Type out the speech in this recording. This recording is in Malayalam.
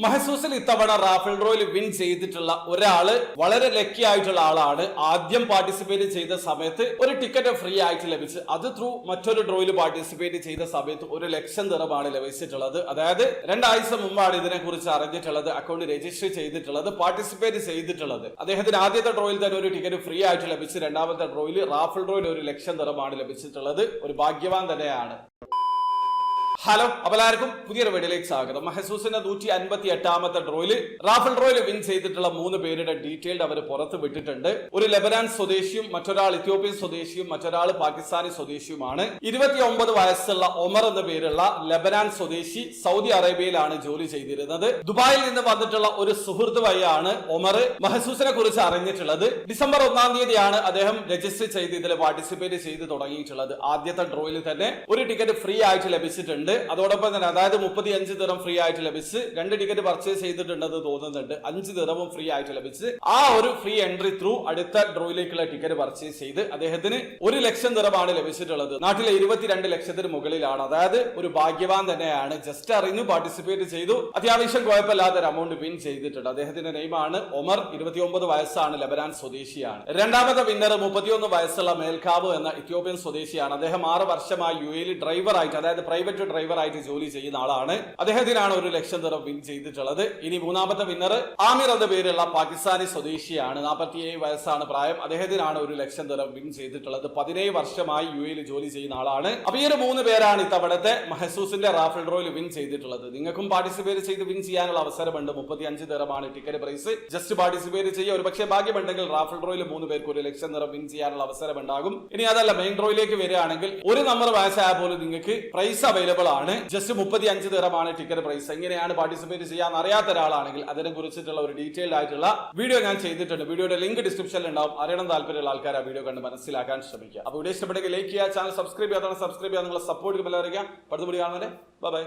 മഹസൂസിൽ ഇത്തവണ റാഫേൽ ഡ്രോയിൽ വിൻ ചെയ്തിട്ടുള്ള ഒരാള് വളരെ ലക്കി ആയിട്ടുള്ള ആളാണ്. ആദ്യം പാർട്ടിസിപ്പേറ്റ് ചെയ്ത സമയത്ത് ഒരു ടിക്കറ്റ് ഫ്രീ ആയിട്ട് ലഭിച്ച് അത് ത്രൂ മറ്റൊരു ഡ്രോയിൽ പാർട്ടിസിപ്പേറ്റ് ചെയ്ത സമയത്ത് 1,00,000 ദിർഹമാണ് ലഭിച്ചിട്ടുള്ളത്. അതായത് 2 ആഴ്ച മുമ്പാണ് ഇതിനെ കുറിച്ച് അറിഞ്ഞിട്ടുള്ളത്, അക്കൗണ്ട് രജിസ്റ്റർ ചെയ്തിട്ടുള്ളത്, പാർട്ടിസിപ്പേറ്റ് ചെയ്തിട്ടുള്ളത്. അദ്ദേഹത്തിന് ആദ്യത്തെ ഡ്രോയിൽ തന്നെ ഒരു ടിക്കറ്റ് ഫ്രീ ആയിട്ട് ലഭിച്ച് രണ്ടാമത്തെ ഡ്രോയിൽ റാഫേൽ ഡ്രോയിൽ 1,00,000 ദിർഹമാണ് ലഭിച്ചിട്ടുള്ളത്. ഒരു ഭാഗ്യവാൻ തന്നെയാണ്. ഹലോ, അപ്പോൾ എല്ലാവർക്കും പുതിയൊരു വീഡിയോയിലേക്ക് സ്വാഗതം. മഹസൂസിന്റെ 158ാമത്തെ ഡ്രോയിൽ റാഫേൽ ഡ്രോയിൽ വിൻ ചെയ്തിട്ടുള്ള 3 പേരുടെ ഡീറ്റെയിൽഡ് അവർ പുറത്ത് വിട്ടിട്ടുണ്ട്. ഒരു ലെബനാൻ സ്വദേശിയും മറ്റൊരാൾ ഇത്യോപ്യൻ സ്വദേശിയും മറ്റൊരാൾ പാകിസ്ഥാനി സ്വദേശിയുമാണ്. 29 വയസ്സുള്ള ഒമർ എന്ന പേരുള്ള ലെബനാൻ സ്വദേശി സൗദി അറേബ്യയിലാണ് ജോലി ചെയ്തിരുന്നത്. ദുബായിൽ നിന്ന് വന്നിട്ടുള്ള ഒരു സുഹൃത്ത് വഴിയാണ് ഒമർ മഹസൂസിനെ കുറിച്ച് അറിഞ്ഞിട്ടുള്ളത്. ഡിസംബർ 1-ാം തീയതിയാണ് അദ്ദേഹം രജിസ്റ്റർ ചെയ്ത് ഇതിൽ പാർട്ടിസിപ്പേറ്റ് ചെയ്ത് തുടങ്ങിയിട്ടുള്ളത്. ആദ്യത്തെ ഡ്രോയിൽ തന്നെ ഒരു ടിക്കറ്റ് ഫ്രീ ആയിട്ട് ലഭിച്ചിട്ടുണ്ട്. അതോടൊപ്പം തന്നെ അതായത് 35 ദിർഹം ഫ്രീ ആയിട്ട് ലഭിച്ച് 2 ടിക്കറ്റ് പർച്ചേസ് ചെയ്തിട്ടുണ്ടെന്ന് തോന്നുന്നുണ്ട്. 5 ദിർഹവും ഫ്രീ ആയിട്ട് ലഭിച്ച് ആ ഒരു ഫ്രീ എൻട്രി ത്രൂ അടുത്ത ഡ്രോയിലേക്കുള്ള ടിക്കറ്റ് പർച്ചേസ് ചെയ്ത് അദ്ദേഹത്തിന് 1,00,000 ദിർഹമാണ് ലഭിച്ചിട്ടുള്ളത്. നാട്ടിലെ 22 ലക്ഷത്തിന് മുകളിലാണ്. അതായത് ഒരു ഭാഗ്യവാൻ തന്നെയാണ്. ജസ്റ്റ് അറിഞ്ഞു പാർട്ടിസിപ്പേറ്റ് ചെയ്തു, അത്യാവശ്യം കുഴപ്പമില്ലാത്ത ഒരു എമൗണ്ട് വിൻ ചെയ്തിട്ടുണ്ട്. അദ്ദേഹത്തിന്റെ നെയിമാണ് ഒമർ, 29 വയസ്സാണ്, ലെബനാൻ സ്വദേശിയാണ്. രണ്ടാമത്തെ വിന്നർ 31 വയസ്സുള്ള മേൽഖാബ് എന്ന ഇത്യോപ്യൻ സ്വദേശിയാണ്. അദ്ദേഹം 6 വർഷമായി UAE ഡ്രൈവറായിട്ട്, അതായത് പ്രൈവറ്റ് ഡ്രൈവറായിട്ട് ജോലി ചെയ്യുന്ന ആളാണ്. അദ്ദേഹത്തിനാണ് 1,00,000 ദിർഹം വിൻ ചെയ്തിട്ടുള്ളത്. ഇനി മൂന്നാമത്തെ വിന്നർ ആമിർ എന്ന പേരുള്ള പാകിസ്ഥാനി സ്വദേശിയാണ്. 47 വയസ്സാണ് പ്രായം. അദ്ദേഹത്തിനാണ് 1,00,000 ദിർഹം വിൻ ചെയ്തിട്ടുള്ളത്. 17 വർഷമായി UAE ജോലി ചെയ്യുന്ന ആളാണ്. അപ്പൊ ഈ 3 പേരാണ് ഇത്തവണത്തെ മഹസൂസിന്റെ റാഫേൽ ഡ്രോയിൽ വിൻ ചെയ്തിട്ടുള്ളത്. നിങ്ങൾക്കും പാർട്ടിസിപ്പേറ്റ് ചെയ്ത് വിൻ ചെയ്യാനുള്ള അവസരമുണ്ട്. 35 ദിർഹമാണ് ടിക്കറ്റ് പ്രൈസ്. ജസ്റ്റ് പാർട്ടിസിപ്പേറ്റ് ചെയ്യുക. ഒരു പക്ഷേ ഭാഗ്യമുണ്ടെങ്കിൽ റാഫേൽ ഡ്രോയിൽ 3 പേർക്ക് 1,00,000 ദിർഹം വിൻ ചെയ്യാനുള്ള അവസരം ഉണ്ടാകും. ഇനി അതല്ല, മെയിൻ ഡ്രോയിലേക്ക് വരികയാണെങ്കിൽ ഒരു നമ്പർ മാച്ച് ആയ പോലും നിങ്ങൾക്ക് പ്രൈസ് അവൈലബിൾ ആണ്. ജസ്റ്റ് 35 ദിർഹമാണ് ടിക്കറ്റ് പ്രൈസ്. എങ്ങനെയാണ് പാർട്ടിസിപ്പേറ്റ് ചെയ്യാൻ അറിയാത്ത ഒരാളാണെങ്കിൽ അതിനെ കുറിച്ചിട്ടുള്ള ഒരു ഡീറ്റെയിൽഡ് ആയിട്ടുള്ള വീഡിയോ ഞാൻ ചെയ്തിട്ടുണ്ട്. വീഡിയോയുടെ ലിങ്ക് ഡിസ്ക്രിപ്ഷനിൽ ഉണ്ടാവും. അറിയണം താല്പര്യമുള്ള ആൾക്കാർ ആ വീഡിയോ കണ്ട് മനസ്സിലാക്കാൻ ശ്രമിക്കുക. അപ്പോൾ വീഡിയോ ഇഷ്ടപ്പെട്ടെങ്കിൽ ലൈക്ക് ചെയ്യുക, ചാനൽ സബ്സ്ക്രൈബ് ചെയ്യാതെ സബ്സ്ക്രൈബ് ചെയ്യാൻ നിങ്ങളെ സപ്പോർട്ട് ബെൽ അറിയിക്കുക. അടുത്ത വീഡിയോ കാണുന്നവരെ ബൈ.